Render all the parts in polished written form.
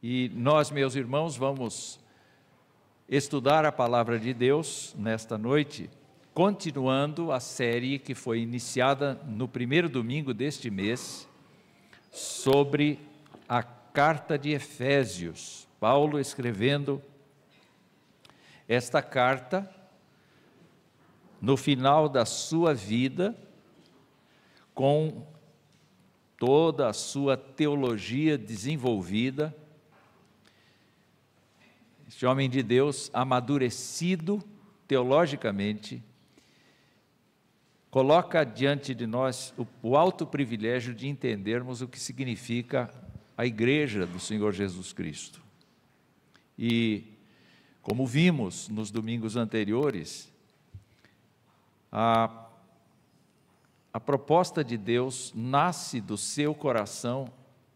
E nós, meus irmãos, vamos estudar a palavra de Deus nesta noite, continuando a série que foi iniciada no primeiro domingo deste mês, sobre a carta de Efésios. Paulo escrevendo esta carta no final da sua vida, com toda a sua teologia desenvolvida. Este homem de Deus, amadurecido teologicamente, coloca diante de nós o alto privilégio de entendermos o que significa a igreja do Senhor Jesus Cristo. E, como vimos nos domingos anteriores, a proposta de Deus nasce do seu coração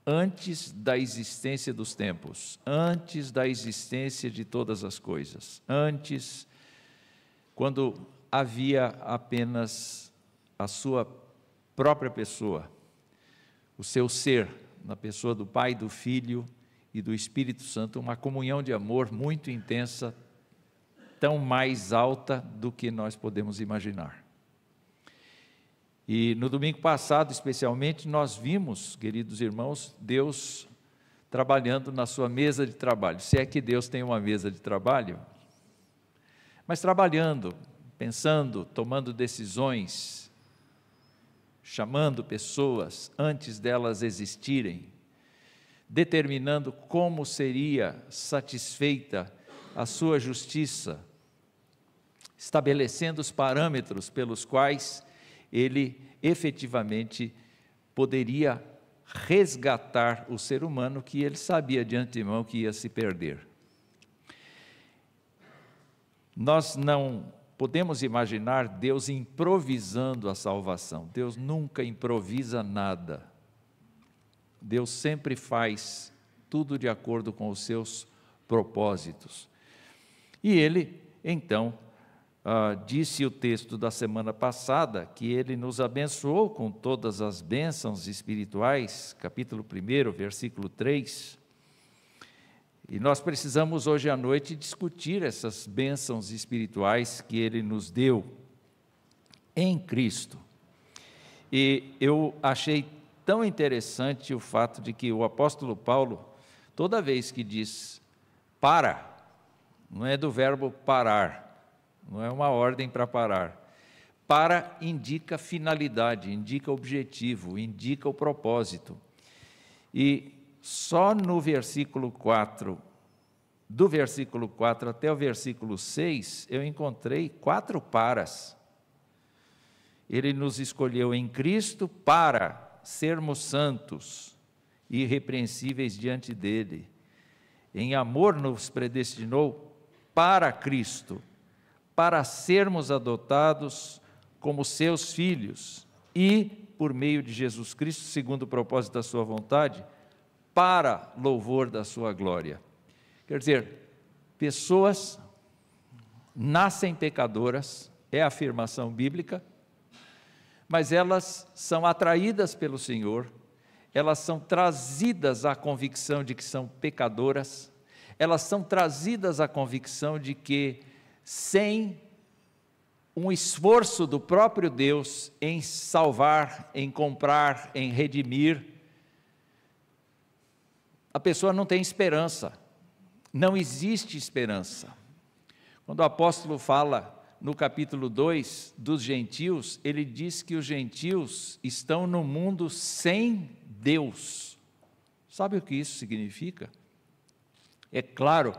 antes da existência dos tempos, antes da existência de todas as coisas, antes, quando havia apenas a sua própria pessoa, o seu ser, na pessoa do Pai, do Filho e do Espírito Santo, uma comunhão de amor muito intensa, tão mais alta do que nós podemos imaginar. E no domingo passado, especialmente, nós vimos, queridos irmãos, Deus trabalhando na sua mesa de trabalho. Se é que Deus tem uma mesa de trabalho, mas trabalhando, pensando, tomando decisões, chamando pessoas antes delas existirem, determinando como seria satisfeita a sua justiça, estabelecendo os parâmetros pelos quais ele efetivamente poderia resgatar o ser humano que ele sabia de antemão que ia se perder. Nós não podemos imaginar Deus improvisando a salvação. Deus nunca improvisa nada. Deus sempre faz tudo de acordo com os seus propósitos. E ele, então, disse o texto da semana passada que ele nos abençoou com todas as bênçãos espirituais, capítulo 1, versículo 3, e nós precisamos hoje à noite discutir essas bênçãos espirituais que ele nos deu em Cristo. E eu achei tão interessante o fato de que o apóstolo Paulo, toda vez que diz para, não é do verbo parar, não é uma ordem para parar. Para indica finalidade, indica objetivo, indica o propósito. E só no versículo 4, do versículo 4 até o versículo 6, eu encontrei 4 paras. Ele nos escolheu em Cristo para sermos santos e irrepreensíveis diante dele. Em amor nos predestinou para Cristo, para sermos adotados como seus filhos e, por meio de Jesus Cristo, segundo o propósito da sua vontade, para louvor da sua glória. Quer dizer, pessoas nascem pecadoras, é a afirmação bíblica, mas elas são atraídas pelo Senhor, elas são trazidas à convicção de que são pecadoras, elas são trazidas à convicção de que sem um esforço do próprio Deus em salvar, em comprar, em redimir, a pessoa não tem esperança, não existe esperança. Quando o apóstolo fala no capítulo 2 dos gentios, ele diz que os gentios estão no mundo sem Deus. Sabe o que isso significa? É claro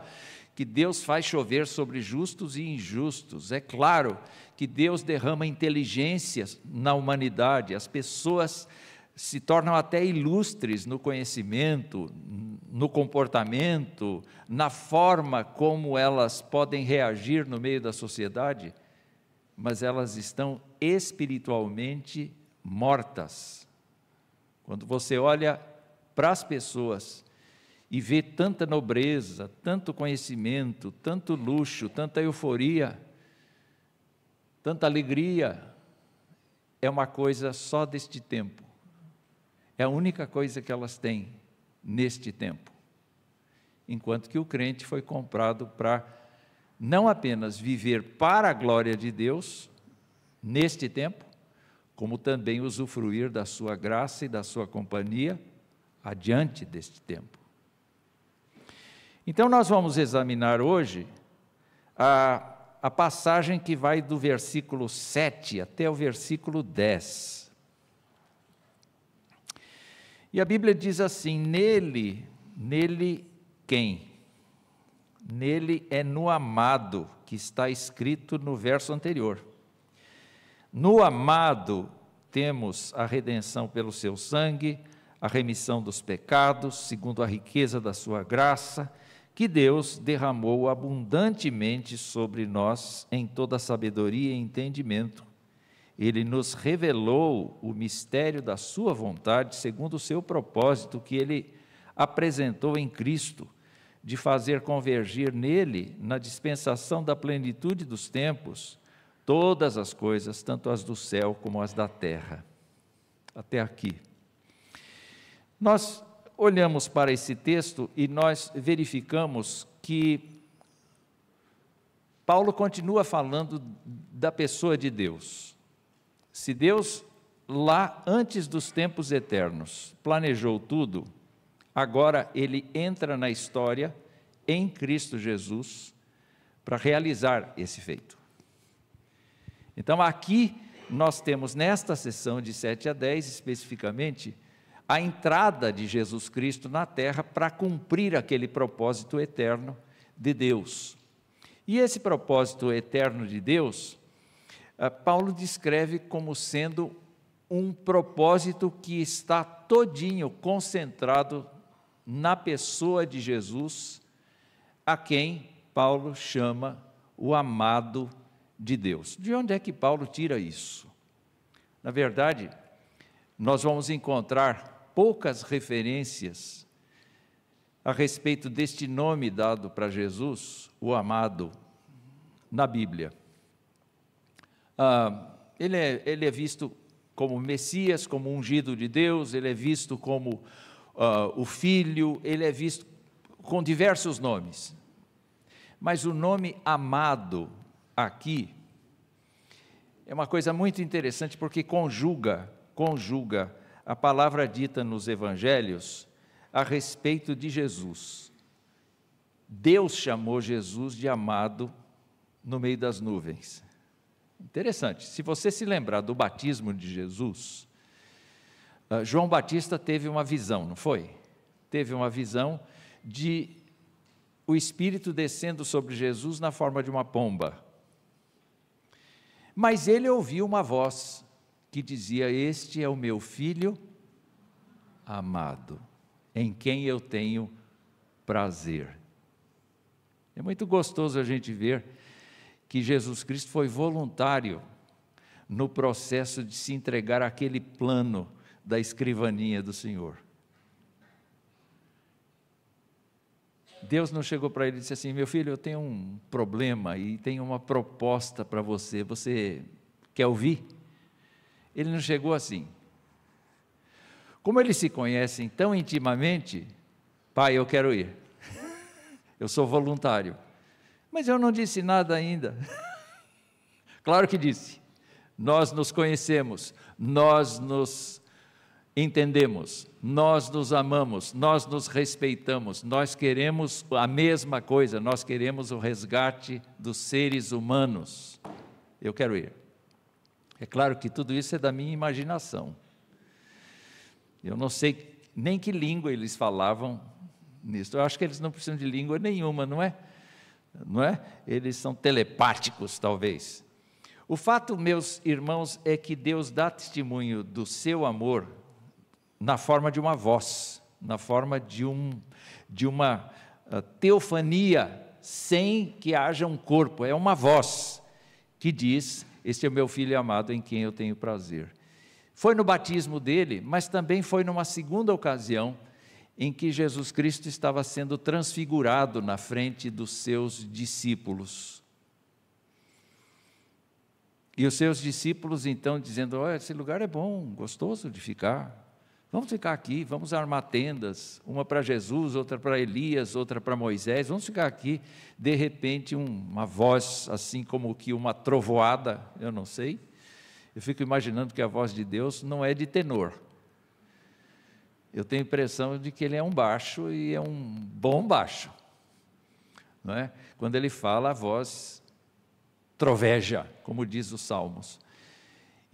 que Deus faz chover sobre justos e injustos. É claro que Deus derrama inteligência na humanidade. As pessoas se tornam até ilustres no conhecimento, no comportamento, na forma como elas podem reagir no meio da sociedade, mas elas estão espiritualmente mortas. Quando você olha para as pessoas e vê tanta nobreza, tanto conhecimento, tanto luxo, tanta euforia, tanta alegria, é uma coisa só deste tempo. É a única coisa que elas têm neste tempo. enquanto que o crente foi comprado para não apenas viver para a glória de Deus, neste tempo, como também usufruir da sua graça e da sua companhia adiante deste tempo. Então nós vamos examinar hoje a passagem que vai do versículo 7 até o versículo 10. E a Bíblia diz assim: nele quem? Nele é no amado, que está escrito no verso anterior. No amado temos a redenção pelo seu sangue, a remissão dos pecados, segundo a riqueza da sua graça, que Deus derramou abundantemente sobre nós em toda sabedoria e entendimento. Ele nos revelou o mistério da sua vontade, segundo o seu propósito, que Ele apresentou em Cristo, de fazer convergir nele, na dispensação da plenitude dos tempos, todas as coisas, tanto as do céu como as da terra. Até aqui. Nós olhamos para esse texto e nós verificamos que Paulo continua falando da pessoa de Deus. Se Deus, lá antes dos tempos eternos, planejou tudo, agora Ele entra na história, em Cristo Jesus, para realizar esse feito. Então aqui nós temos nesta sessão de 7 a 10, especificamente, a entrada de Jesus Cristo na terra para cumprir aquele propósito eterno de Deus. E esse propósito eterno de Deus, Paulo descreve como sendo um propósito que está todinho concentrado na pessoa de Jesus, a quem Paulo chama o amado de Deus. De onde é que Paulo tira isso? Na verdade, nós vamos encontrar poucas referências a respeito deste nome dado para Jesus, o amado, na Bíblia. Ele é visto como Messias, como ungido de Deus, ele é visto como o Filho, ele é visto com diversos nomes. Mas o nome amado aqui é uma coisa muito interessante, porque conjuga a palavra dita nos evangelhos a respeito de Jesus. Deus chamou Jesus de amado no meio das nuvens. Interessante, se você se lembrar do batismo de Jesus, João Batista teve uma visão, não foi? Teve uma visão de o Espírito descendo sobre Jesus na forma de uma pomba. Mas ele ouviu uma voz que dizia: este é o meu filho amado, em quem eu tenho prazer. É muito gostoso a gente ver que Jesus Cristo foi voluntário no processo de se entregar àquele plano da escrivaninha do Senhor. Deus não chegou para ele e disse assim: meu filho, eu tenho um problema e tenho uma proposta para você, você quer ouvir? Ele não chegou assim. Como eles se conhecem tão intimamente, pai, eu quero ir, eu sou voluntário, mas eu não disse nada ainda. Claro que disse, nós nos conhecemos, nós nos entendemos, nós nos amamos, nós nos respeitamos, nós queremos a mesma coisa, nós queremos o resgate dos seres humanos. Eu quero ir. É claro que tudo isso é da minha imaginação. Eu não sei nem que língua eles falavam nisso. Eu acho que eles não precisam de língua nenhuma, não é? Não é? Eles são telepáticos, talvez. O fato, meus irmãos, é que Deus dá testemunho do seu amor na forma de uma voz, na forma de uma teofania, sem que haja um corpo. É uma voz que diz: este é o meu filho amado em quem eu tenho prazer. Foi no batismo dele, mas também foi numa segunda ocasião em que Jesus Cristo estava sendo transfigurado na frente dos seus discípulos. E os seus discípulos então dizendo: olha, esse lugar é bom, gostoso de ficar, Vamos ficar aqui, vamos armar tendas, uma para Jesus, outra para Elias, outra para Moisés, vamos ficar aqui. De repente, uma voz, assim como que uma trovoada, eu não sei, eu fico imaginando que a voz de Deus não é de tenor. Eu tenho a impressão de que ele é um baixo, e é um bom baixo. Não é? Quando ele fala, a voz troveja, como diz os Salmos.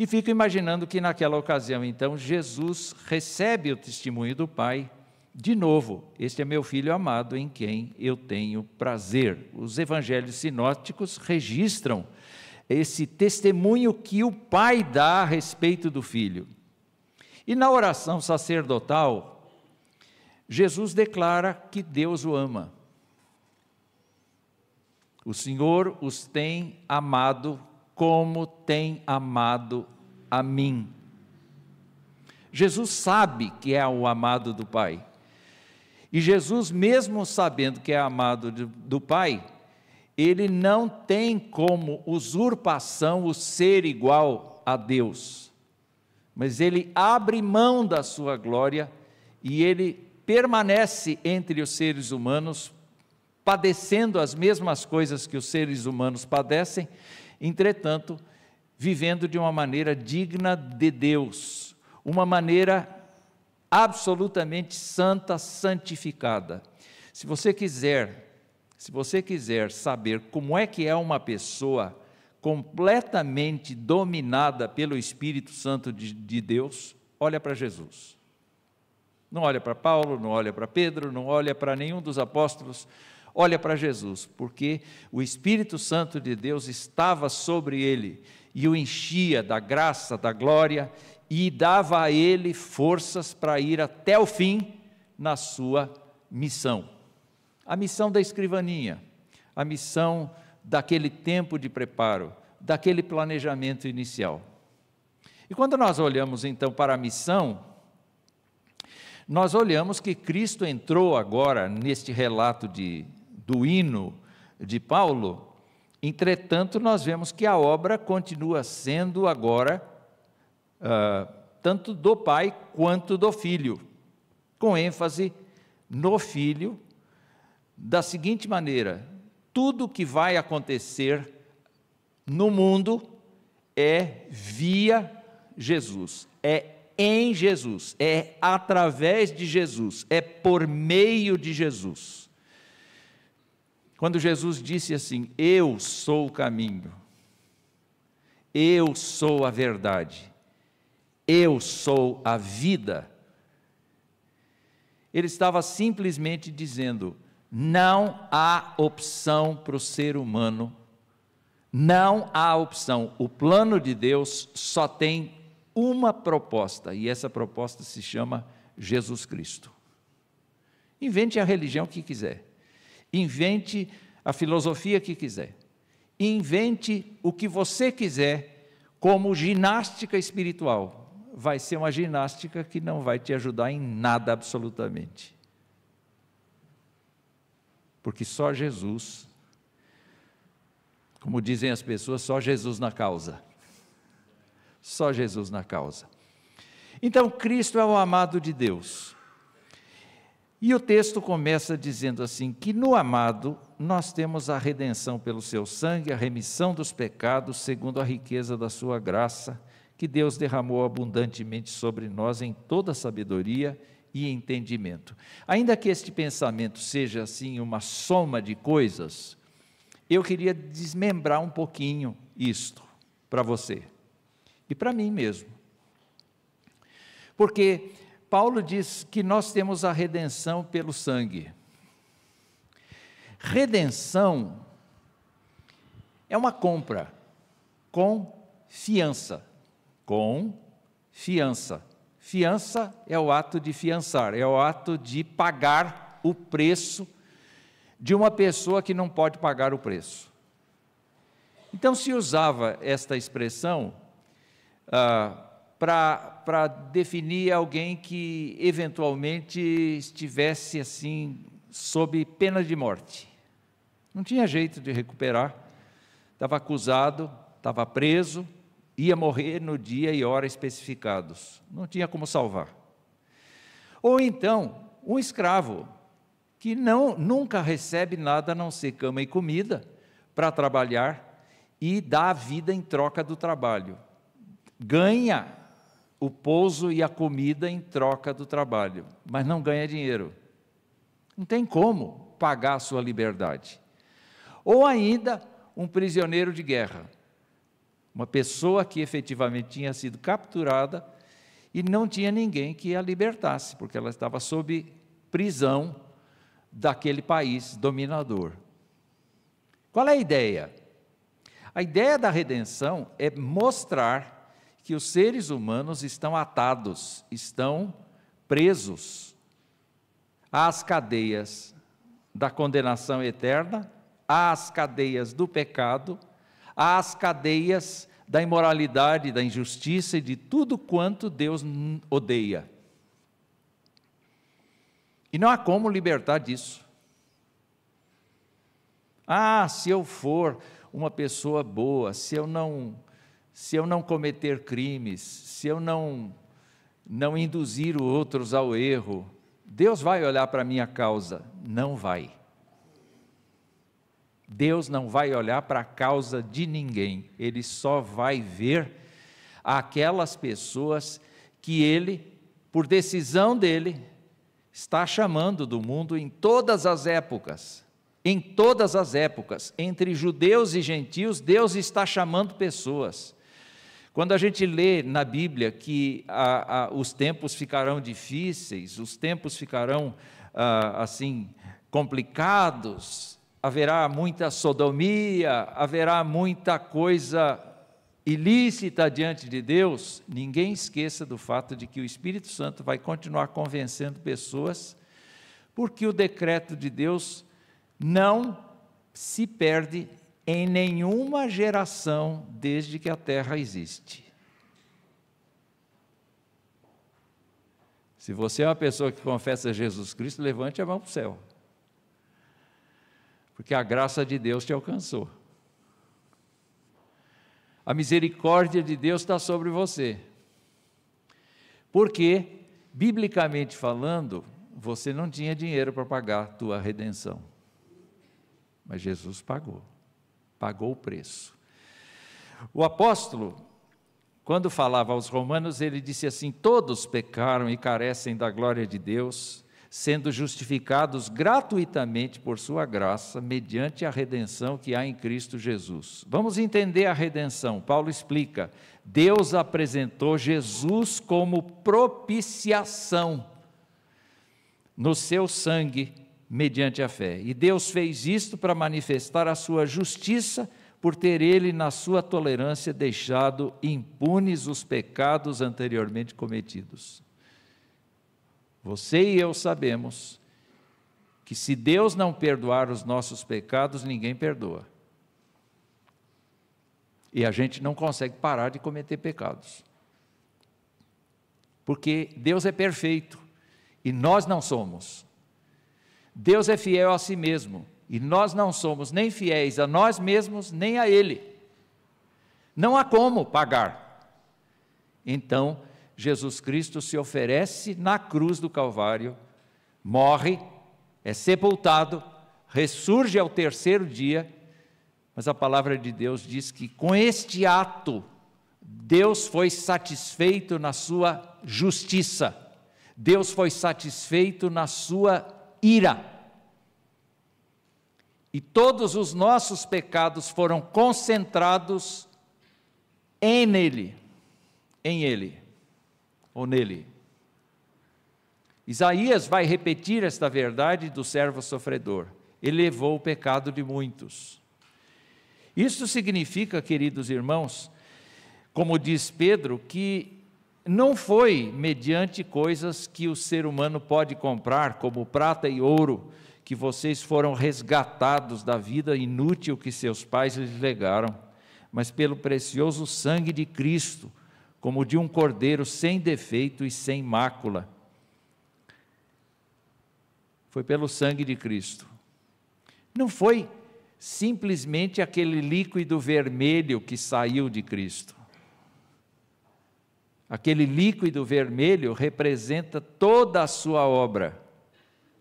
E fico imaginando que naquela ocasião, então, Jesus recebe o testemunho do Pai, de novo: este é meu Filho amado, em quem eu tenho prazer. Os evangelhos sinóticos registram esse testemunho que o Pai dá a respeito do Filho. E na oração sacerdotal, Jesus declara que Deus o ama. O Senhor os tem amado como tem amado a mim. Jesus sabe que é o amado do Pai. E Jesus, mesmo sabendo que é amado do Pai, ele não tem como usurpação o ser igual a Deus. Mas ele abre mão da sua glória e ele permanece entre os seres humanos, padecendo as mesmas coisas que os seres humanos padecem, entretanto, vivendo de uma maneira digna de Deus, uma maneira absolutamente santa, santificada. Se você quiser saber como é que é uma pessoa completamente dominada pelo Espírito Santo de Deus, olha para Jesus. Não olha para Paulo, não olha para Pedro, não olha para nenhum dos apóstolos, olha para Jesus, porque o Espírito Santo de Deus estava sobre ele e o enchia da graça, da glória, e dava a ele forças para ir até o fim na sua missão. A missão da escrivaninha, a missão daquele tempo de preparo, daquele planejamento inicial. E quando nós olhamos então para a missão, nós olhamos que Cristo entrou agora neste relato do hino de Paulo. Entretanto, nós vemos que a obra continua sendo agora tanto do Pai quanto do Filho, com ênfase no Filho, da seguinte maneira: tudo que vai acontecer no mundo é via Jesus, é em Jesus, é através de Jesus, é por meio de Jesus. Quando Jesus disse assim: eu sou o caminho, eu sou a verdade, eu sou a vida, ele estava simplesmente dizendo: não há opção para o ser humano, não há opção. O plano de Deus só tem uma proposta, e essa proposta se chama Jesus Cristo. Invente a religião que quiser, invente a filosofia que quiser, invente o que você quiser como ginástica espiritual, vai ser uma ginástica que não vai te ajudar em nada absolutamente. Porque só Jesus, como dizem as pessoas, só Jesus na causa. Só Jesus na causa. Então, Cristo é o amado de Deus. E o texto começa dizendo assim, que no amado nós temos a redenção pelo seu sangue, a remissão dos pecados, segundo a riqueza da sua graça, que Deus derramou abundantemente sobre nós em toda sabedoria e entendimento. Ainda que este pensamento seja assim uma soma de coisas, eu queria desmembrar um pouquinho isto para você e para mim mesmo. Porque Paulo diz que nós temos a redenção pelo sangue. Redenção é uma compra com fiança. Com fiança. Fiança é o ato de fiançar, é o ato de pagar o preço de uma pessoa que não pode pagar o preço. Então se usava esta expressão para definir alguém que eventualmente estivesse assim sob pena de morte. Não tinha jeito de recuperar, estava acusado, estava preso, ia morrer no dia e hora especificados, não tinha como salvar. Ou então, um escravo, que nunca recebe nada a não ser cama e comida para trabalhar e dá a vida em troca do trabalho. Ganha o pouso e a comida em troca do trabalho, mas não ganha dinheiro. Não tem como pagar a sua liberdade. Ou ainda, um prisioneiro de guerra, uma pessoa que efetivamente tinha sido capturada e não tinha ninguém que a libertasse, porque ela estava sob prisão daquele país dominador. Qual é a ideia? A ideia da redenção é mostrar que os seres humanos estão atados, estão presos às cadeias da condenação eterna, às cadeias do pecado, às cadeias da imoralidade, da injustiça e de tudo quanto Deus odeia. E não há como libertar disso. Se eu for uma pessoa boa, se eu não cometer crimes, se eu não induzir outros ao erro, Deus vai olhar para a minha causa? Não vai. Deus não vai olhar para a causa de ninguém, Ele só vai ver aquelas pessoas que Ele, por decisão dEle, está chamando do mundo em todas as épocas. Em todas as épocas, entre judeus e gentios, Deus está chamando pessoas. Quando a gente lê na Bíblia que os tempos ficarão difíceis, os tempos ficarão assim complicados, haverá muita sodomia, haverá muita coisa ilícita diante de Deus, ninguém esqueça do fato de que o Espírito Santo vai continuar convencendo pessoas, porque o decreto de Deus não se perde em nenhuma geração desde que a terra existe. Se você é uma pessoa que confessa Jesus Cristo, levante a mão para o céu, porque a graça de Deus te alcançou. A misericórdia de Deus está sobre você, porque, biblicamente falando, você não tinha dinheiro para pagar a tua redenção, mas Jesus pagou o preço. O apóstolo, quando falava aos romanos, ele disse assim: todos pecaram e carecem da glória de Deus, sendo justificados gratuitamente por sua graça, mediante a redenção que há em Cristo Jesus. Vamos entender a redenção. Paulo explica: Deus apresentou Jesus como propiciação no seu sangue, mediante a fé. E Deus fez isto para manifestar a sua justiça, por ter Ele, na sua tolerância, deixado impunes os pecados anteriormente cometidos. Você e eu sabemos que se Deus não perdoar os nossos pecados, ninguém perdoa. E a gente não consegue parar de cometer pecados. Porque Deus é perfeito e nós não somos. Deus é fiel a si mesmo e nós não somos nem fiéis a nós mesmos, nem a Ele. Não há como pagar. Então, Jesus Cristo se oferece na cruz do Calvário, morre, é sepultado, ressurge ao terceiro dia, mas a palavra de Deus diz que com este ato, Deus foi satisfeito na sua justiça, Deus foi satisfeito na sua ira, e todos os nossos pecados foram concentrados em Ele, ou nele. Isaías vai repetir esta verdade do servo sofredor: ele levou o pecado de muitos. Isso significa, queridos irmãos, como diz Pedro, que não foi mediante coisas que o ser humano pode comprar, como prata e ouro, que vocês foram resgatados da vida inútil que seus pais lhes legaram, mas pelo precioso sangue de Cristo, como de um cordeiro sem defeito e sem mácula. Foi pelo sangue de Cristo. Não foi simplesmente aquele líquido vermelho que saiu de Cristo. Aquele líquido vermelho representa toda a sua obra,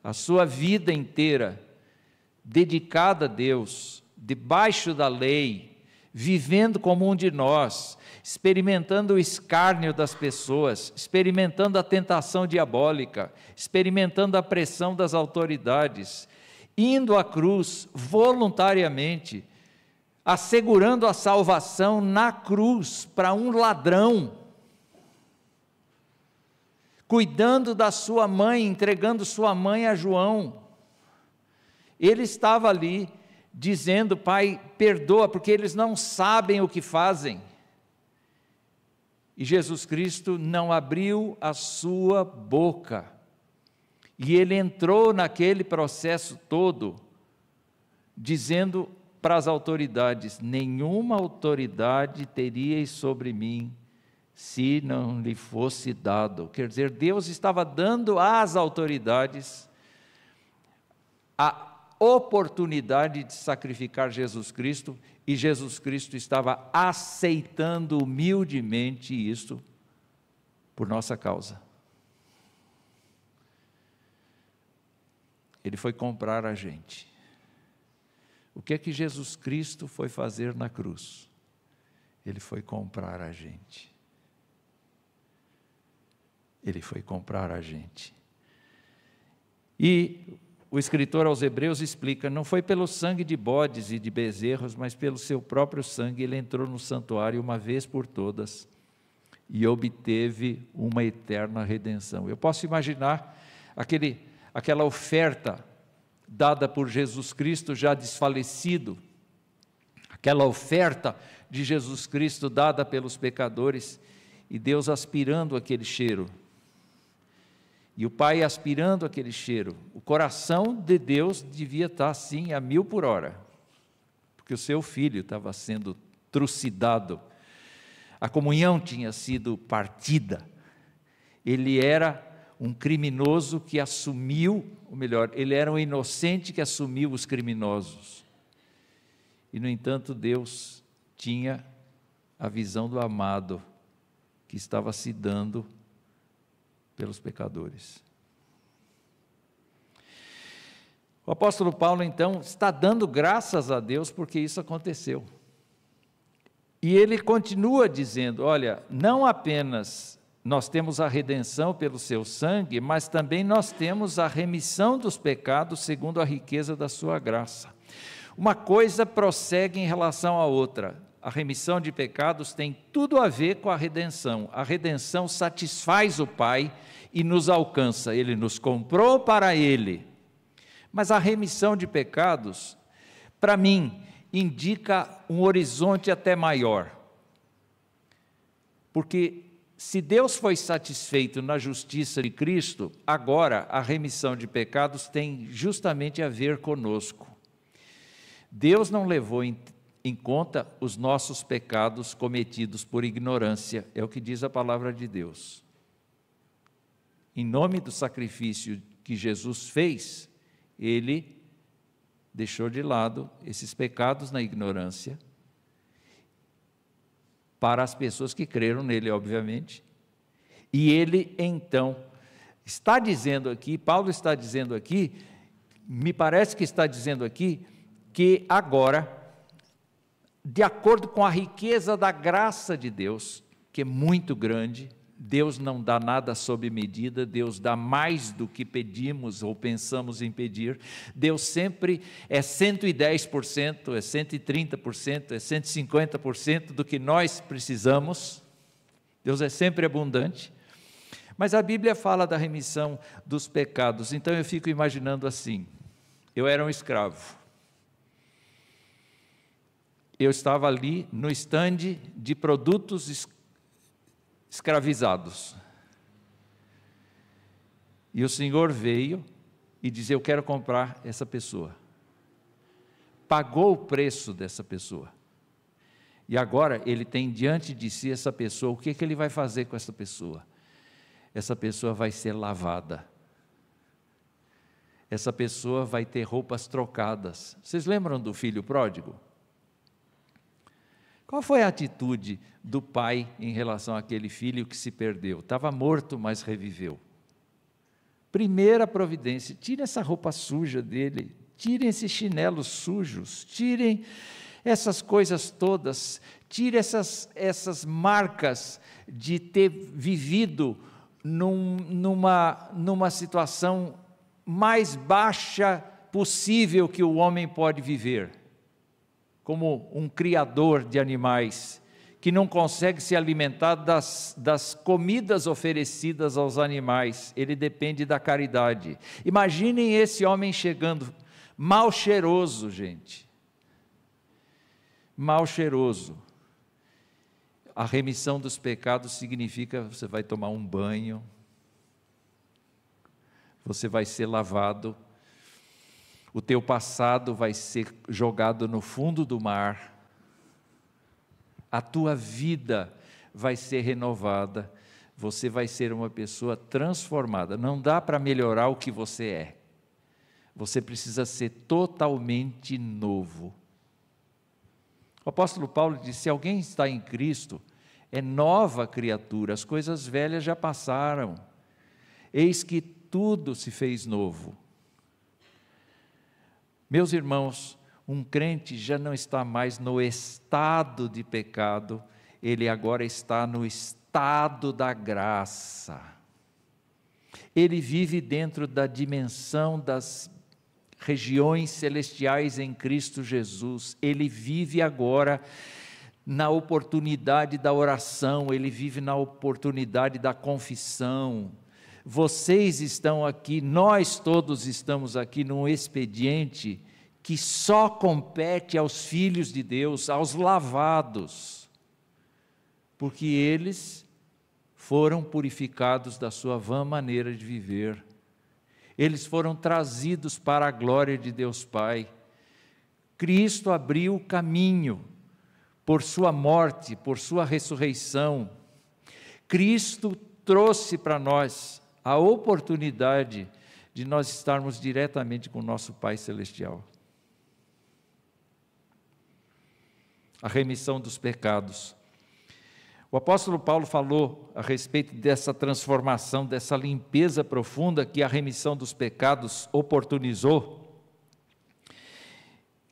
a sua vida inteira, dedicada a Deus, debaixo da lei, vivendo como um de nós, experimentando o escárnio das pessoas, experimentando a tentação diabólica, experimentando a pressão das autoridades, indo à cruz voluntariamente, assegurando a salvação na cruz para um ladrão, cuidando da sua mãe, entregando sua mãe a João. Ele estava ali dizendo: Pai, perdoa, porque eles não sabem o que fazem. E Jesus Cristo não abriu a sua boca, e ele entrou naquele processo todo, dizendo para as autoridades: nenhuma autoridade teríeis sobre mim, se não lhe fosse dado. Quer dizer, Deus estava dando às autoridades a oportunidade de sacrificar Jesus Cristo, e Jesus Cristo estava aceitando humildemente isto por nossa causa. Ele foi comprar a gente. O que é que Jesus Cristo foi fazer na cruz? Ele foi comprar a gente. Ele foi comprar a gente. E o escritor aos Hebreus explica: não foi pelo sangue de bodes e de bezerros, mas pelo seu próprio sangue ele entrou no santuário uma vez por todas e obteve uma eterna redenção. Eu posso imaginar aquela oferta dada por Jesus Cristo já desfalecido, aquela oferta de Jesus Cristo dada pelos pecadores, e Deus aspirando aquele cheiro, e o Pai aspirando aquele cheiro. O coração de Deus devia estar assim a 1000 por hora, porque o seu filho estava sendo trucidado, a comunhão tinha sido partida, ele era um criminoso que assumiu, ou melhor, ele era um inocente que assumiu os criminosos. E, no entanto, Deus tinha a visão do amado que estava se dando pelos pecadores. O apóstolo Paulo, então, está dando graças a Deus porque isso aconteceu. E ele continua dizendo: olha, não apenas nós temos a redenção pelo seu sangue, mas também nós temos a remissão dos pecados segundo a riqueza da sua graça. Uma coisa prossegue em relação à outra. A remissão de pecados tem tudo a ver com a redenção. A redenção satisfaz o Pai e nos alcança. Ele nos comprou para Ele. Mas a remissão de pecados, para mim, indica um horizonte até maior. Porque se Deus foi satisfeito na justiça de Cristo, agora a remissão de pecados tem justamente a ver conosco. Deus não levou em conta os nossos pecados cometidos por ignorância, é o que diz a palavra de Deus. Em nome do sacrifício que Jesus fez, Ele deixou de lado esses pecados na ignorância, para as pessoas que creram nele, obviamente, e ele então está dizendo aqui, Paulo está dizendo aqui, me parece que está dizendo aqui, que agora, de acordo com a riqueza da graça de Deus, que é muito grande, Deus não dá nada sob medida, Deus dá mais do que pedimos ou pensamos em pedir. Deus sempre é 110%, é 130%, é 150% do que nós precisamos. Deus é sempre abundante. Mas a Bíblia fala da remissão dos pecados, então eu fico imaginando assim: eu era um escravo. Eu estava ali no estande de produtos escravizados. E o Senhor veio e disse: eu quero comprar essa pessoa. Pagou o preço dessa pessoa. E agora ele tem diante de si essa pessoa. O que ele vai fazer com essa pessoa? Essa pessoa vai ser lavada. Essa pessoa vai ter roupas trocadas. Vocês lembram do filho pródigo? Qual foi a atitude do pai em relação àquele filho que se perdeu? Estava morto, mas reviveu. Primeira providência: tirem essa roupa suja dele, tirem esses chinelos sujos, tirem essas coisas todas, tirem essas marcas de ter vivido numa situação mais baixa possível que o homem pode viver, como um criador de animais, que não consegue se alimentar das comidas oferecidas aos animais, ele depende da caridade. Imaginem esse homem chegando, mal cheiroso, gente, mal cheiroso. A remissão dos pecados significa: você vai tomar um banho, você vai ser lavado, o teu passado vai ser jogado no fundo do mar, a tua vida vai ser renovada, você vai ser uma pessoa transformada. Não dá para melhorar o que você é, você precisa ser totalmente novo. O apóstolo Paulo disse: se alguém está em Cristo, é nova criatura, as coisas velhas já passaram, eis que tudo se fez novo. Meus irmãos, um crente já não está mais no estado de pecado, ele agora está no estado da graça. Ele vive dentro da dimensão das regiões celestiais em Cristo Jesus. Ele vive agora na oportunidade da oração, ele vive na oportunidade da confissão. Vocês estão aqui, nós todos estamos aqui num expediente que só compete aos filhos de Deus, aos lavados, porque eles foram purificados da sua vã maneira de viver, eles foram trazidos para a glória de Deus Pai. Cristo abriu o caminho por sua morte, por sua ressurreição. Cristo trouxe para nós a oportunidade de nós estarmos diretamente com o nosso Pai Celestial. A remissão dos pecados. O apóstolo Paulo falou a respeito dessa transformação, dessa limpeza profunda que a remissão dos pecados oportunizou,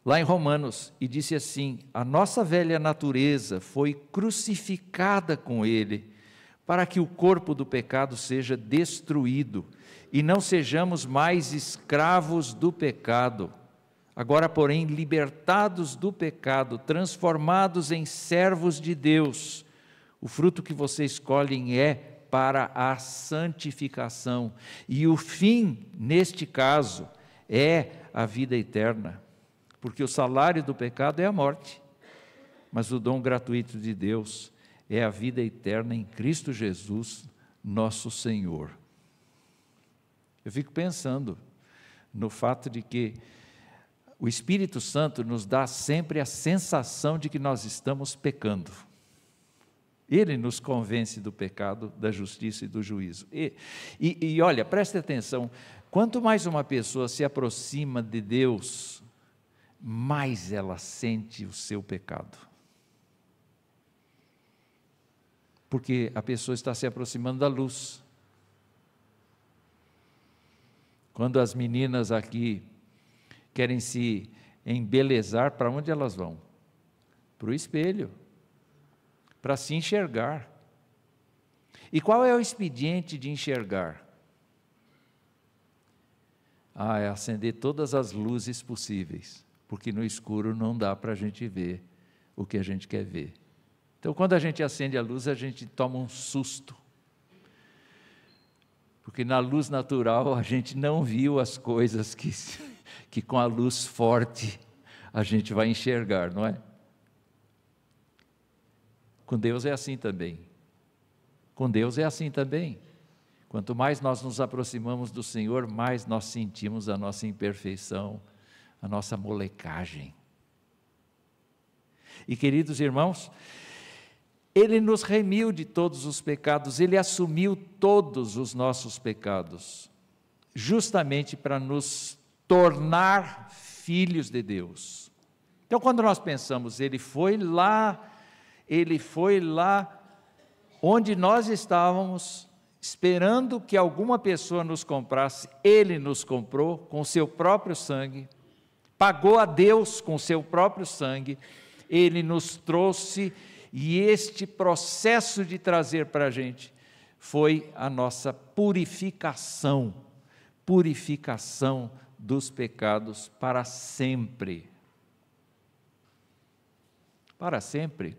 lá em Romanos, e disse assim: a nossa velha natureza foi crucificada com ele, para que o corpo do pecado seja destruído, e não sejamos mais escravos do pecado. Agora, porém, libertados do pecado, transformados em servos de Deus, o fruto que vocês escolhem é para a santificação, e o fim, neste caso, é a vida eterna, porque o salário do pecado é a morte, mas o dom gratuito de Deus é a vida eterna em Cristo Jesus, nosso Senhor. Eu fico pensando no fato de que o Espírito Santo nos dá sempre a sensação de que nós estamos pecando. Ele nos convence do pecado, da justiça e do juízo. E olha, preste atenção, quanto mais uma pessoa se aproxima de Deus, mais ela sente o seu pecado. Porque a pessoa está se aproximando da luz. Quando as meninas aqui querem se embelezar, para onde elas vão? Para o espelho, para se enxergar. E qual é o expediente de enxergar? É acender todas as luzes possíveis, porque no escuro não dá para a gente ver o que a gente quer ver. Então, quando a gente acende a luz, a gente toma um susto, porque na luz natural a gente não viu as coisas que com a luz forte a gente vai enxergar, não é? Com Deus é assim também. Com Deus é assim também. Quanto mais nós nos aproximamos do Senhor, mais nós sentimos a nossa imperfeição, a nossa molecagem. E queridos irmãos, Ele nos remiu de todos os pecados, Ele assumiu todos os nossos pecados, justamente para nos tornar filhos de Deus. Então, quando nós pensamos, Ele foi lá Ele foi lá onde nós estávamos, esperando que alguma pessoa nos comprasse. Ele nos comprou com o seu próprio sangue, pagou a Deus com o seu próprio sangue. Ele nos trouxe, e este processo de trazer para a gente foi a nossa purificação dos pecados para sempre. Para sempre?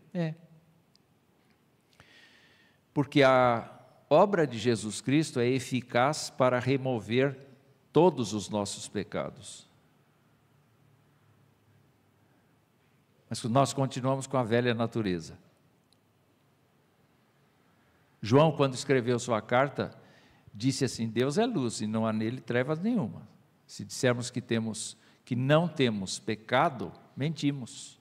Porque a obra de Jesus Cristo é eficaz para remover todos os nossos pecados. Mas nós continuamos com a velha natureza. João, quando escreveu sua carta, disse assim: Deus é luz e não há nele trevas nenhuma. Se dissermos que não temos pecado, mentimos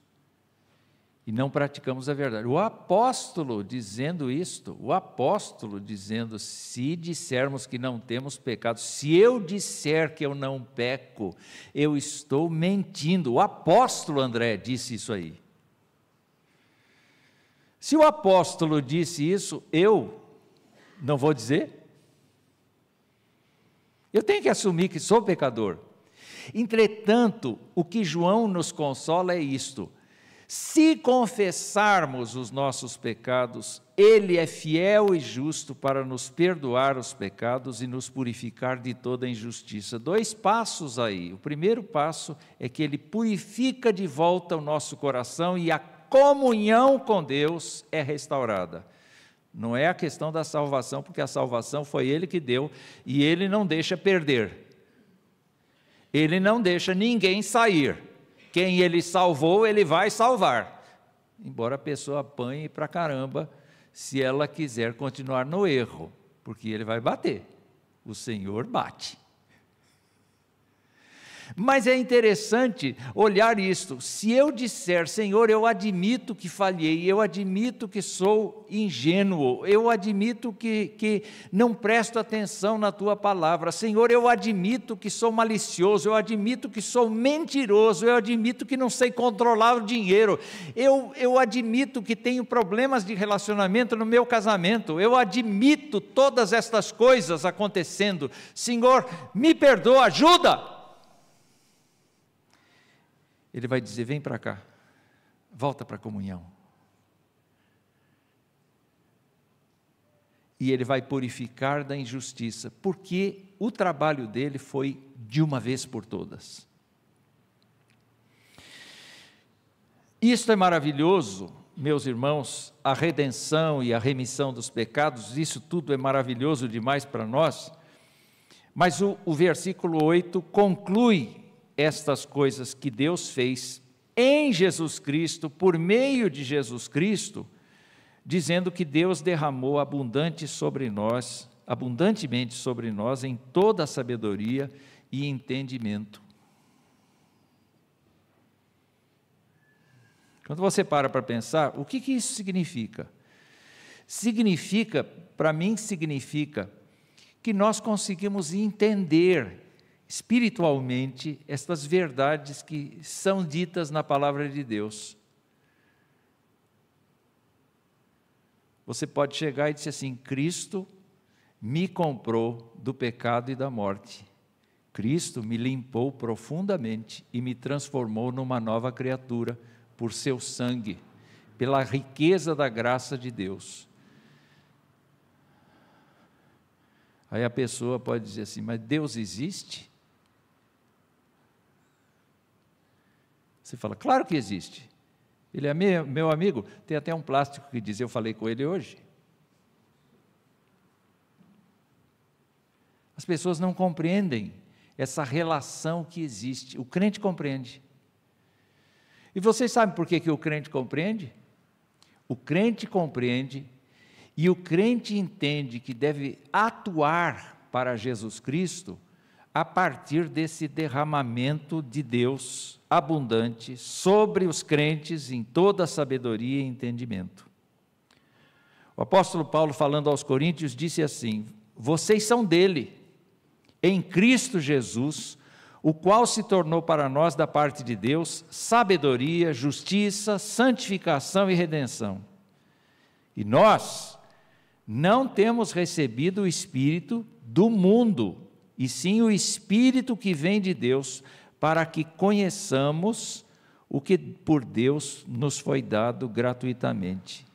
e não praticamos a verdade. O apóstolo dizendo isto, se dissermos que não temos pecado, se eu disser que eu não peco, eu estou mentindo. O apóstolo André disse isso aí. Se o apóstolo disse isso, eu não vou dizer? Eu tenho que assumir que sou pecador. Entretanto, o que João nos consola é isto: se confessarmos os nossos pecados, Ele é fiel e justo para nos perdoar os pecados e nos purificar de toda injustiça. 2 passos aí. O primeiro passo é que Ele purifica de volta o nosso coração e a comunhão com Deus é restaurada. Não é a questão da salvação, porque a salvação foi Ele que deu e Ele não deixa perder. Ele não deixa ninguém sair. Quem Ele salvou, Ele vai salvar. Embora a pessoa apanhe pra caramba, se ela quiser continuar no erro, porque Ele vai bater. O Senhor bate. Mas é interessante olhar isto. Se eu disser: Senhor, eu admito que falhei, eu admito que sou ingênuo, eu admito que não presto atenção na Tua palavra, Senhor, eu admito que sou malicioso, eu admito que sou mentiroso, eu admito que não sei controlar o dinheiro, eu admito que tenho problemas de relacionamento no meu casamento, eu admito todas estas coisas acontecendo, Senhor, me perdoa, ajuda. Ele vai dizer: vem para cá, volta para a comunhão. E Ele vai purificar da injustiça, porque o trabalho dele foi de uma vez por todas. Isto é maravilhoso, meus irmãos, a redenção e a remissão dos pecados, isso tudo é maravilhoso demais para nós, mas o versículo 8 conclui estas coisas que Deus fez em Jesus Cristo, por meio de Jesus Cristo, dizendo que Deus derramou abundantemente sobre nós em toda a sabedoria e entendimento. Quando você para pensar, o que isso significa? Para mim significa que nós conseguimos entender espiritualmente estas verdades que são ditas na palavra de Deus. Você pode chegar e dizer assim: Cristo me comprou do pecado e da morte. Cristo me limpou profundamente e me transformou numa nova criatura por seu sangue, pela riqueza da graça de Deus. Aí a pessoa pode dizer assim: mas Deus existe? Você fala: claro que existe. Ele é meu amigo. Tem até um plástico que diz: eu falei com ele hoje. As pessoas não compreendem essa relação que existe. O crente compreende. E vocês sabem por que o crente compreende? O crente compreende e o crente entende que deve atuar para Jesus Cristo a partir desse derramamento de Deus abundante sobre os crentes em toda a sabedoria e entendimento. O apóstolo Paulo, falando aos coríntios, disse assim: vocês são dele, em Cristo Jesus, o qual se tornou para nós da parte de Deus sabedoria, justiça, santificação e redenção. E nós não temos recebido o Espírito do mundo, e sim o Espírito que vem de Deus, para que conheçamos o que por Deus nos foi dado gratuitamente.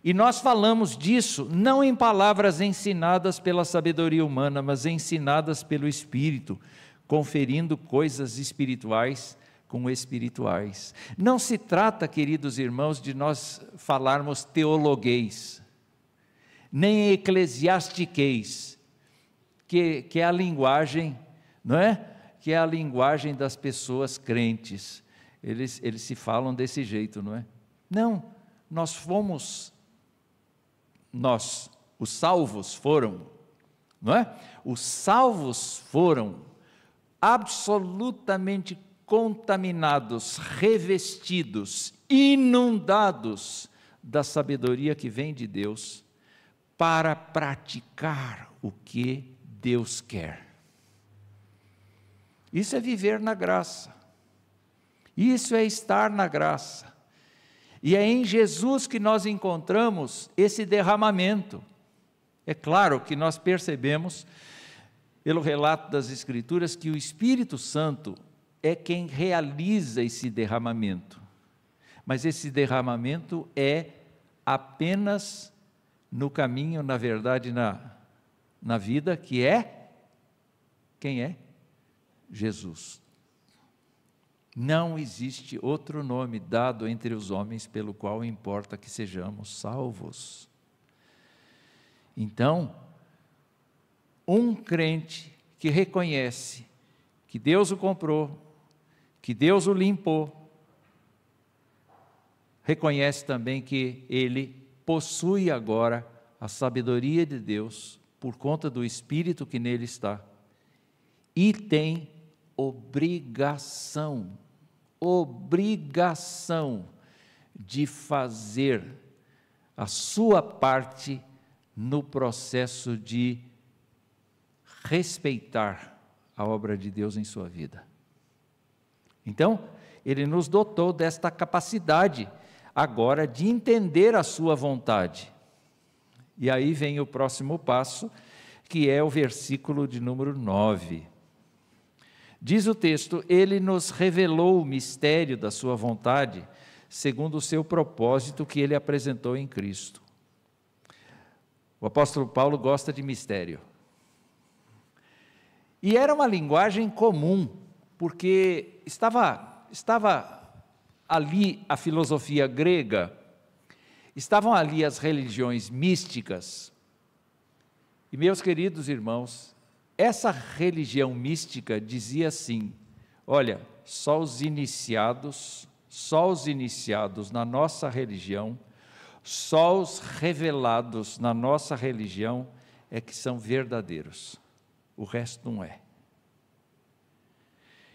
E nós falamos disso não em palavras ensinadas pela sabedoria humana, mas ensinadas pelo Espírito, conferindo coisas espirituais com espirituais. Não se trata, queridos irmãos, de nós falarmos teologuês, nem eclesiastiqueis, que é a linguagem, não é? Que é a linguagem das pessoas crentes. Eles se falam desse jeito, não é? Não, os salvos foram, não é? Os salvos foram absolutamente contaminados, revestidos, inundados da sabedoria que vem de Deus, para praticar o que Deus quer. Isso é viver na graça, isso é estar na graça, e é em Jesus que nós encontramos esse derramamento. É claro que nós percebemos, pelo relato das Escrituras, que o Espírito Santo é quem realiza esse derramamento, mas esse derramamento é apenas no caminho, na verdade, na vida, que é, quem é? Jesus. Não existe outro nome dado entre os homens pelo qual importa que sejamos salvos. Então, um crente que reconhece que Deus o comprou, que Deus o limpou, reconhece também que ele possui agora a sabedoria de Deus por conta do Espírito que nele está, e tem obrigação de fazer a sua parte no processo de respeitar a obra de Deus em sua vida. Então, ele nos dotou desta capacidade agora de entender a sua vontade. E aí vem o próximo passo, que é o versículo de número 9. Diz o texto: ele nos revelou o mistério da sua vontade, segundo o seu propósito que ele apresentou em Cristo. O apóstolo Paulo gosta de mistério. E era uma linguagem comum, porque estava ali a filosofia grega, estavam ali as religiões místicas. E, meus queridos irmãos, essa religião mística dizia assim: olha, só os iniciados na nossa religião, só os revelados na nossa religião é que são verdadeiros, o resto não é.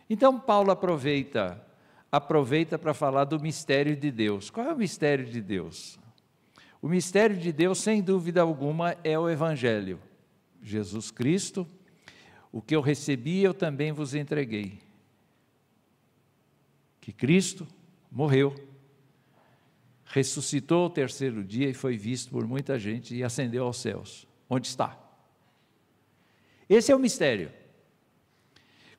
Então Paulo aproveita para falar do mistério de Deus. Qual é o mistério de Deus? O mistério de Deus, sem dúvida alguma, é o Evangelho. Jesus Cristo, o que eu recebi, eu também vos entreguei. Que Cristo morreu, ressuscitou ao terceiro dia e foi visto por muita gente e ascendeu aos céus. Onde está? Esse é o mistério.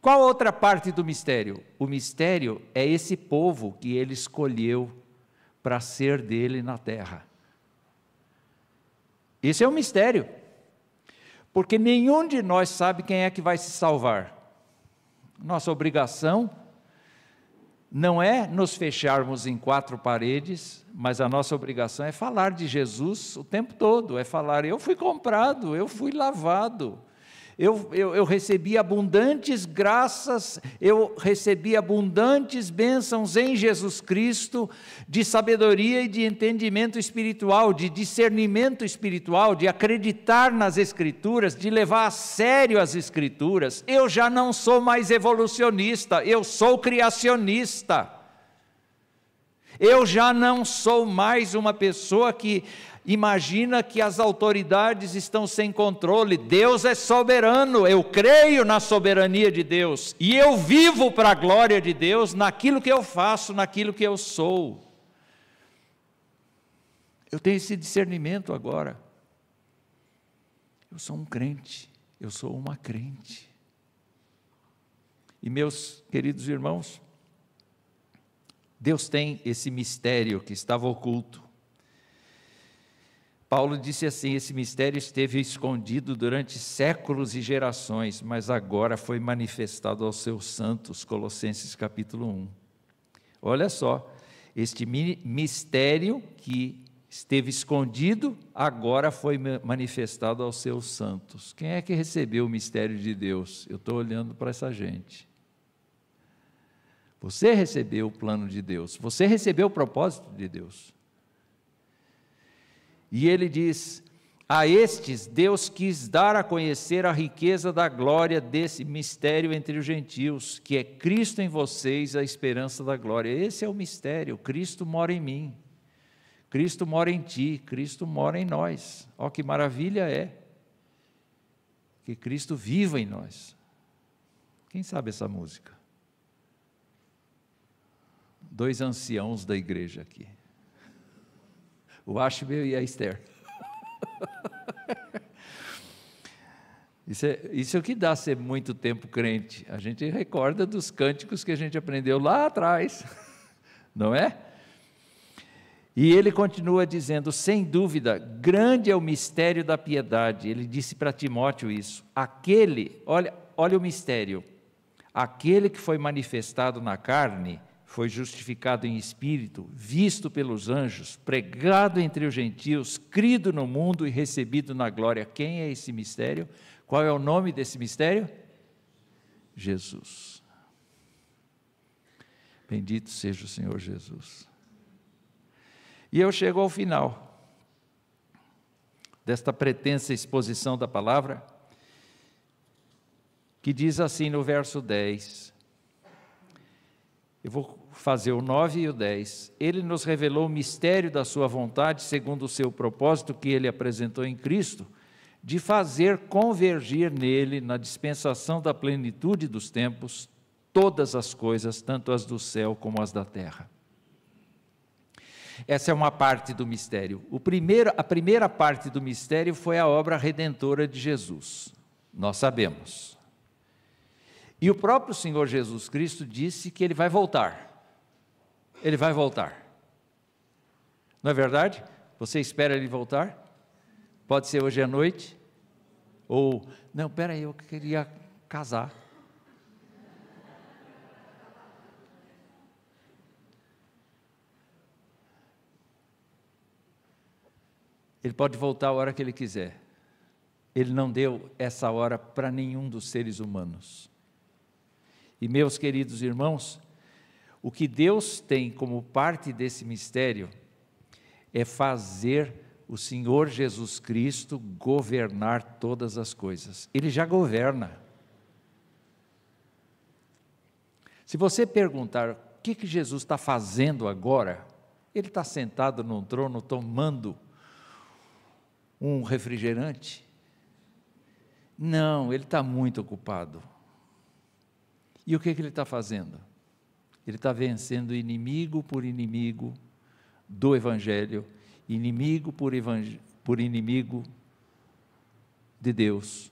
Qual outra parte do mistério? O mistério é esse povo que ele escolheu para ser dele na terra. Esse é o mistério, porque nenhum de nós sabe quem é que vai se salvar. Nossa obrigação não é nos fecharmos em quatro paredes, mas a nossa obrigação é falar de Jesus o tempo todo, é falar: eu fui comprado, eu fui lavado, eu recebi abundantes graças, eu recebi abundantes bênçãos em Jesus Cristo, de sabedoria e de entendimento espiritual, de discernimento espiritual, de acreditar nas Escrituras, de levar a sério as Escrituras. Eu já não sou mais evolucionista, eu sou criacionista. Eu já não sou mais uma pessoa que imagina que as autoridades estão sem controle. Deus é soberano, eu creio na soberania de Deus, e eu vivo para a glória de Deus, naquilo que eu faço, naquilo que eu sou. Eu tenho esse discernimento agora. Eu sou um crente, eu sou uma crente. E meus queridos irmãos, Deus tem esse mistério que estava oculto. Paulo disse assim: esse mistério esteve escondido durante séculos e gerações, mas agora foi manifestado aos seus santos, Colossenses capítulo 1. Olha só, este mistério que esteve escondido, agora foi manifestado aos seus santos. Quem é que recebeu o mistério de Deus? Eu estou olhando para essa gente. Você recebeu o plano de Deus, você recebeu o propósito de Deus. E ele diz: a estes Deus quis dar a conhecer a riqueza da glória desse mistério entre os gentios, que é Cristo em vocês, a esperança da glória. Esse é o mistério, Cristo mora em mim, Cristo mora em ti, Cristo mora em nós. Ó, que maravilha é, que Cristo viva em nós. Quem sabe essa música? Dois anciãos da igreja aqui, o Ashbel e a Esther. Isso é o que dá ser muito tempo crente. A gente recorda dos cânticos que a gente aprendeu lá atrás, não é? E ele continua dizendo: sem dúvida, grande é o mistério da piedade. Ele disse para Timóteo isso. Olha o mistério. Aquele que foi manifestado na carne, foi justificado em espírito, visto pelos anjos, pregado entre os gentios, crido no mundo e recebido na glória. Quem é esse mistério? Qual é o nome desse mistério? Jesus. Bendito seja o Senhor Jesus. E eu chego ao final desta pretensa exposição da palavra, que diz assim no verso 10, eu vou fazer o 9 e o 10. Ele nos revelou o mistério da sua vontade, segundo o seu propósito que ele apresentou em Cristo, de fazer convergir nele, na dispensação da plenitude dos tempos, todas as coisas, tanto as do céu como as da terra. Essa é uma parte do mistério. A primeira parte do mistério foi a obra redentora de Jesus, nós sabemos. E o próprio Senhor Jesus Cristo disse que Ele vai voltar. Ele vai voltar. Não é verdade? Você espera Ele voltar? Pode ser hoje à noite? Ou, não, espera aí, eu queria casar. Ele pode voltar a hora que Ele quiser. Ele não deu essa hora para nenhum dos seres humanos. E meus queridos irmãos, o que Deus tem como parte desse mistério é fazer o Senhor Jesus Cristo governar todas as coisas. Ele já governa. Se você perguntar o que Jesus está fazendo agora, Ele está sentado num trono tomando um refrigerante? Não, Ele está muito ocupado. E o que Ele está fazendo? Ele está vencendo inimigo por inimigo do Evangelho, inimigo por inimigo de Deus.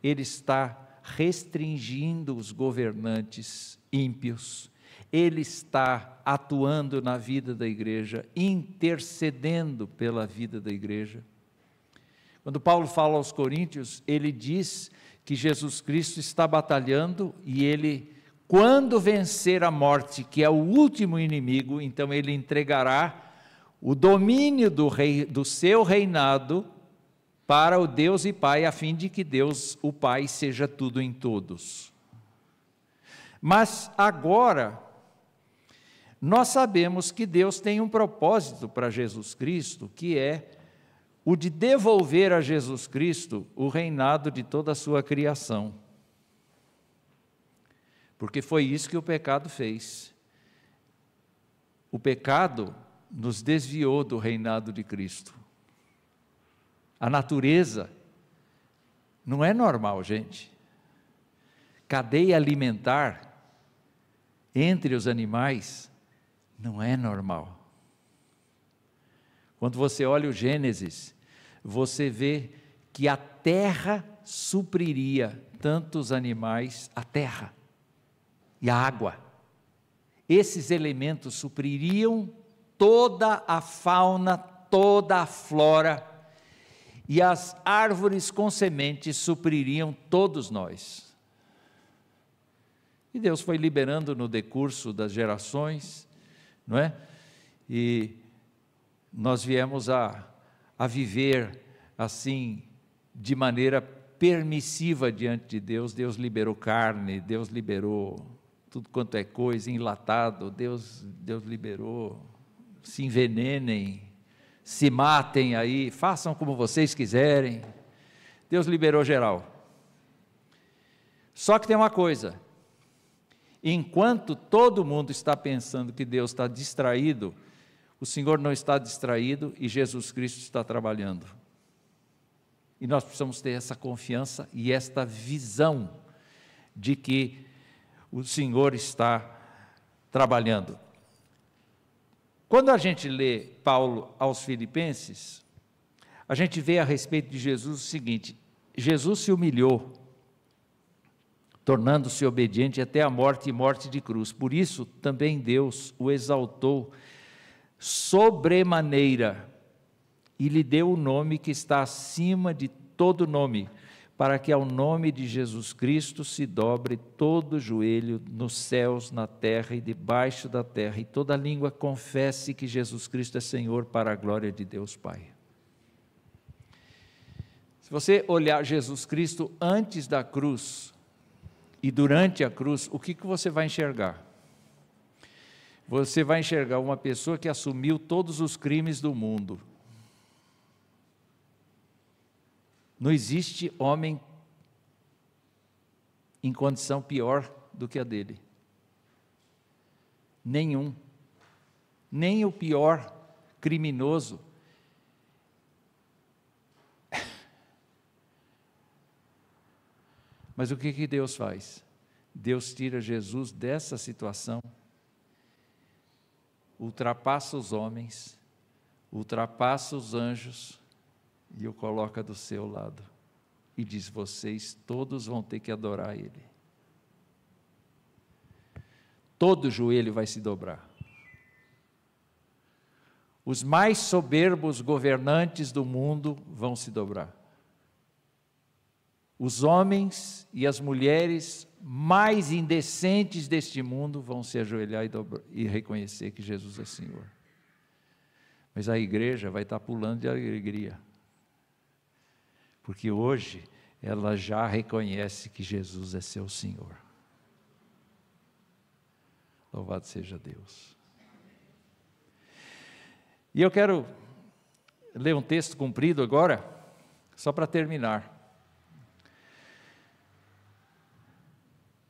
Ele está restringindo os governantes ímpios, Ele está atuando na vida da igreja, intercedendo pela vida da igreja. Quando Paulo fala aos Coríntios, ele diz que Jesus Cristo está batalhando e Ele, quando vencer a morte, que é o último inimigo, então Ele entregará o domínio do seu reinado para o Deus e Pai, a fim de que Deus, o Pai, seja tudo em todos. Mas agora, nós sabemos que Deus tem um propósito para Jesus Cristo, que é o de devolver a Jesus Cristo o reinado de toda a sua criação. Porque foi isso que o pecado fez. O pecado nos desviou do reinado de Cristo. A natureza não é normal, gente. Cadeia alimentar entre os animais não é normal. Quando você olha o Gênesis, você vê que a terra supriria tantos animais, a terra e a água. Esses elementos supririam toda a fauna, toda a flora, e as árvores com sementes supririam todos nós. E Deus foi liberando no decurso das gerações, não é? E nós viemos a viver assim, de maneira permissiva diante de Deus. Deus liberou carne, Deus liberou tudo quanto é coisa, enlatado, Deus liberou, se envenenem, se matem aí, façam como vocês quiserem. Deus liberou geral. Só que tem uma coisa, enquanto todo mundo está pensando que Deus está distraído, o Senhor não está distraído e Jesus Cristo está trabalhando. E nós precisamos ter essa confiança e esta visão de que o Senhor está trabalhando. Quando a gente lê Paulo aos Filipenses, a gente vê a respeito de Jesus o seguinte: Jesus se humilhou, tornando-se obediente até a morte e morte de cruz. Por isso, também Deus o exaltou sobremaneira e lhe deu o nome que está acima de todo nome, para que ao nome de Jesus Cristo se dobre todo o joelho nos céus, na terra e debaixo da terra, e toda língua confesse que Jesus Cristo é Senhor, para a glória de Deus Pai. Se você olhar Jesus Cristo antes da cruz e durante a cruz, o que você vai enxergar? Você vai enxergar uma pessoa que assumiu todos os crimes do mundo. Não existe homem em condição pior do que a dele. Nenhum. Nem o pior criminoso. Mas o que Deus faz? Deus tira Jesus dessa situação, ultrapassa os homens, ultrapassa os anjos, e o coloca do seu lado, e diz: vocês todos vão ter que adorar Ele. Todo joelho vai se dobrar. Os mais soberbos governantes do mundo vão se dobrar. Os homens e as mulheres mais indecentes deste mundo vão se ajoelhar e reconhecer que Jesus é Senhor. Mas a igreja vai estar pulando de alegria, porque hoje ela já reconhece que Jesus é seu Senhor. Louvado seja Deus. E eu quero ler um texto comprido agora, só para terminar.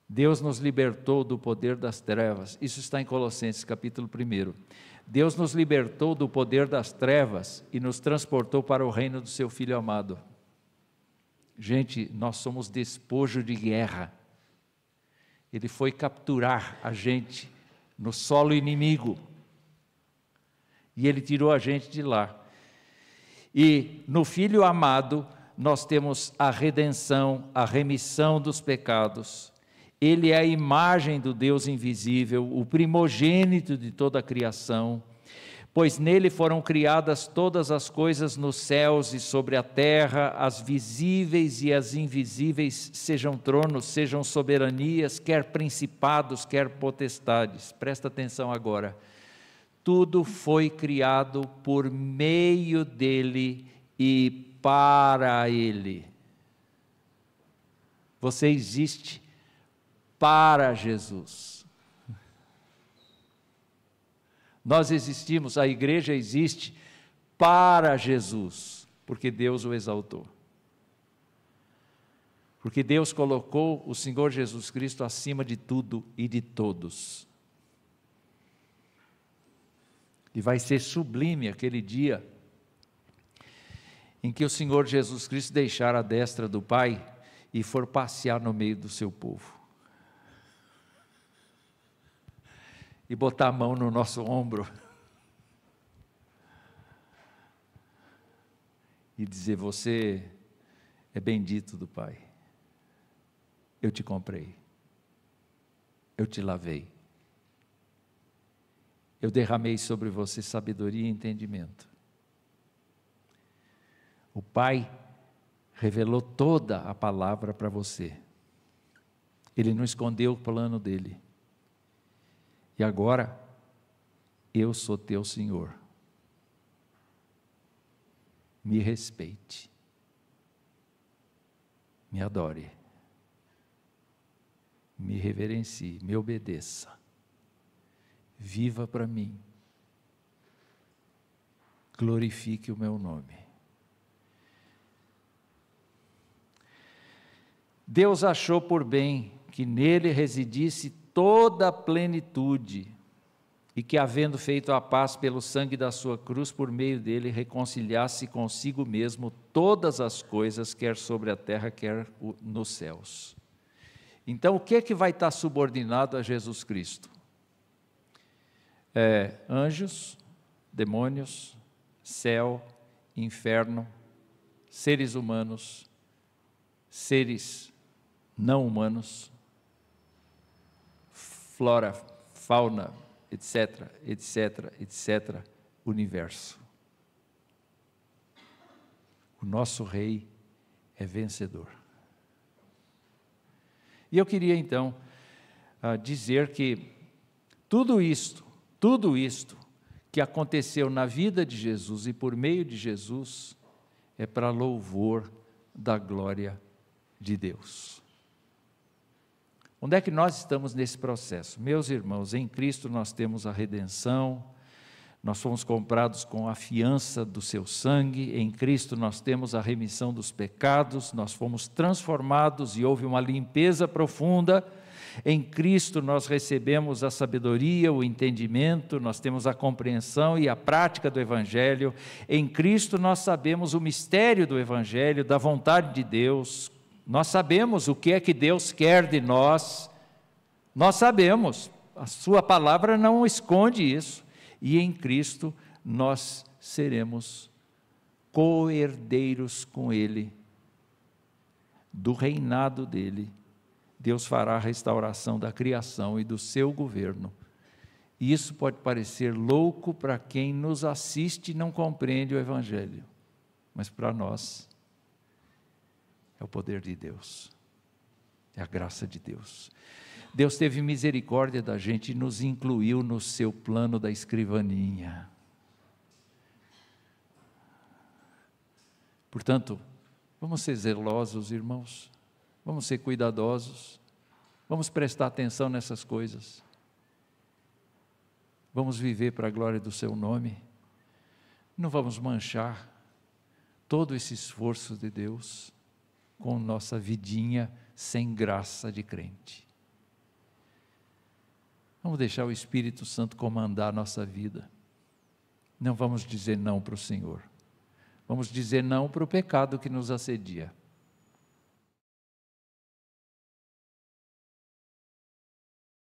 Deus nos libertou do poder das trevas. Isso está em Colossenses capítulo 1. Deus nos libertou do poder das trevas e nos transportou para o reino do seu Filho amado. Gente, nós somos despojo de guerra. Ele foi capturar a gente no solo inimigo, e Ele tirou a gente de lá. E no Filho amado nós temos a redenção, a remissão dos pecados. Ele é a imagem do Deus invisível, o primogênito de toda a criação, pois nele foram criadas todas as coisas nos céus e sobre a terra, as visíveis e as invisíveis, sejam tronos, sejam soberanias, quer principados, quer potestades. Presta atenção agora. Tudo foi criado por meio dele e para ele. Você existe para Jesus. Nós existimos, a igreja existe para Jesus, porque Deus o exaltou. Porque Deus colocou o Senhor Jesus Cristo acima de tudo e de todos. E vai ser sublime aquele dia em que o Senhor Jesus Cristo deixar a destra do Pai e for passear no meio do seu povo. E botar a mão no nosso ombro. e dizer: você é bendito do Pai, eu te comprei, eu te lavei, eu derramei sobre você sabedoria e entendimento. O Pai revelou toda a palavra para você, Ele não escondeu o plano dele, e agora, eu sou teu Senhor, me respeite, me adore, me reverencie, me obedeça, viva para mim, glorifique o meu nome. Deus achou por bem que nele residisse toda a plenitude, e que, havendo feito a paz pelo sangue da sua cruz, por meio dele reconciliasse consigo mesmo todas as coisas, quer sobre a terra, quer nos céus. Então, o que é que vai estar subordinado a Jesus Cristo? Anjos, demônios, céu, inferno, seres humanos, seres não humanos, flora, fauna, etc, etc, etc, universo. O nosso Rei é vencedor. E eu queria então dizer que tudo isto que aconteceu na vida de Jesus e por meio de Jesus é para louvor da glória de Deus. Onde é que nós estamos nesse processo? Meus irmãos, em Cristo nós temos a redenção, nós fomos comprados com a fiança do seu sangue, em Cristo nós temos a remissão dos pecados, nós fomos transformados e houve uma limpeza profunda, em Cristo nós recebemos a sabedoria, o entendimento, nós temos a compreensão e a prática do Evangelho, em Cristo nós sabemos o mistério do Evangelho, da vontade de Deus, nós sabemos o que é que Deus quer de nós, nós sabemos, a sua palavra não esconde isso, e em Cristo nós seremos co-herdeiros com Ele, do reinado dEle. Deus fará a restauração da criação e do seu governo. E isso pode parecer louco para quem nos assiste e não compreende o Evangelho, mas para nós é o poder de Deus, é a graça de Deus. Deus teve misericórdia da gente e nos incluiu no seu plano da escrivaninha. Portanto, vamos ser zelosos, irmãos, vamos ser cuidadosos, vamos prestar atenção nessas coisas, vamos viver para a glória do seu nome, não vamos manchar todo esse esforço de Deus com nossa vidinha sem graça de crente. Vamos deixar o Espírito Santo comandar a nossa vida. Não vamos dizer não para o Senhor. Vamos dizer não para o pecado que nos assedia.